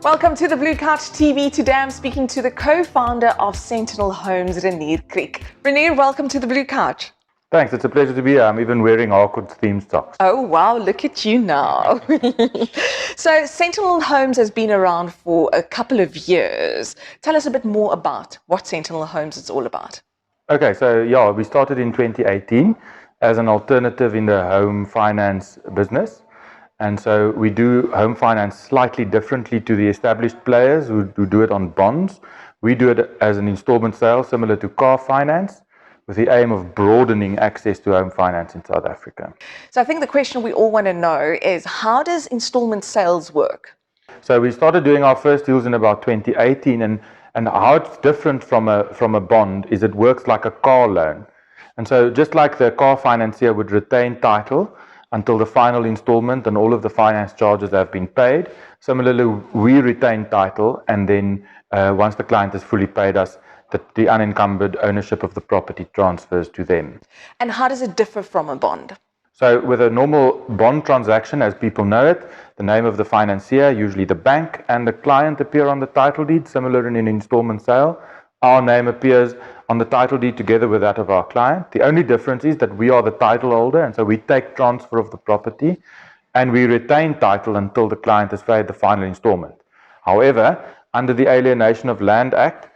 Welcome to the Blue Couch TV. Today I'm speaking to the co-founder of Sentinel Homes, Renier Kriek. Renier, welcome to the Blue Couch. Thanks, it's a pleasure to be here. I'm even wearing Harcourt's theme socks. Oh wow, look at you now. So Sentinel Homes has been around for a couple of years. Tell us a bit more about what Sentinel Homes is all about. Okay, so yeah, we started in 2018 as an alternative in the home finance business. And so we do home finance slightly differently to the established players who do it on bonds. We do it as an installment sale similar to car finance, with the aim of broadening access to home finance in South Africa. So I think the question we all want to know is, how does installment sales work? So we started doing our first deals in about 2018, and how it's different from a bond is it works like a car loan. And so just like the car financier would retain title until the final installment and all of the finance charges have been paid, similarly we retain title, and then once the client has fully paid us, the unencumbered ownership of the property transfers to them. And how does it differ from a bond? So with a normal bond transaction, as people know it, the name of the financier, usually the bank, and the client appear on the title deed, similar in an installment sale. Our name appears on the title deed together with that of our client. The only difference is that we are the title holder, and so we take transfer of the property and we retain title until the client has paid the final installment. However, under the Alienation of Land Act,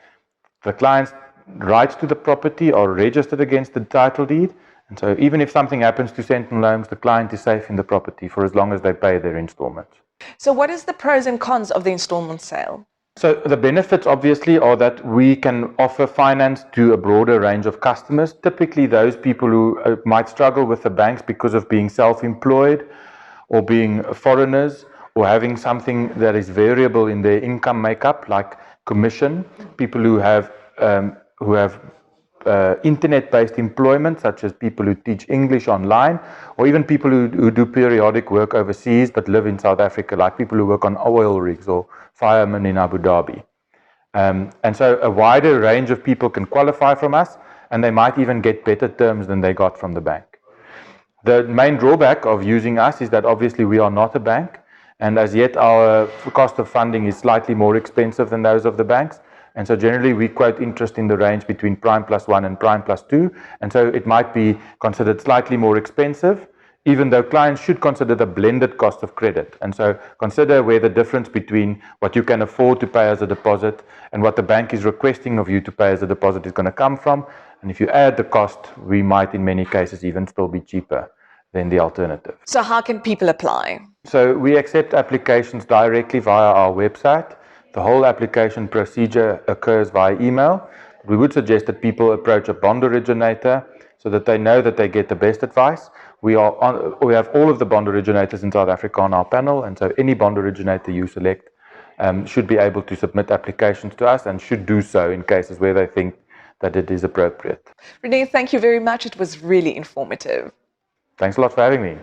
the client's rights to the property are registered against the title deed, and so even if something happens to Sentinel Homes, the client is safe in the property for as long as they pay their installments. So what is the pros and cons of the installment sale? So the benefits obviously are that we can offer finance to a broader range of customers, typically those people who might struggle with the banks because of being self-employed or being foreigners or having something that is variable in their income makeup, like commission, people who have internet-based employment, such as people who teach English online, or even people who do periodic work overseas but live in South Africa, like people who work on oil rigs or firemen in Abu Dhabi. And so a wider range of people can qualify from us, and they might even get better terms than they got from the bank. The main drawback of using us is that obviously we are not a bank, and as yet our cost of funding is slightly more expensive than those of the banks. And so generally we quote interest in the range between prime +1 and prime +2. And so it might be considered slightly more expensive, even though clients should consider the blended cost of credit. And so consider where the difference between what you can afford to pay as a deposit and what the bank is requesting of you to pay as a deposit is going to come from. And if you add the cost, we might in many cases even still be cheaper than the alternative. So how can people apply? So we accept applications directly via our website. The whole application procedure occurs via email. We would suggest that people approach a bond originator so that they know that they get the best advice. We have all of the bond originators in South Africa on our panel, and so any bond originator you select should be able to submit applications to us and should do so in cases where they think that it is appropriate. Renier, thank you very much. It was really informative. Thanks a lot for having me.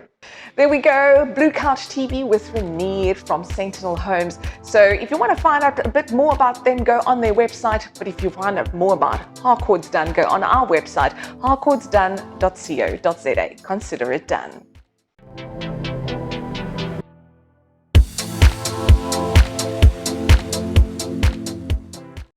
There we go, Blue Couch TV with Renier from Sentinel Homes. So if you want to find out a bit more about them, go on their website. But if you find out more about Harcourt's Done, go on our website, harcourtsdone.co.za. Consider it done.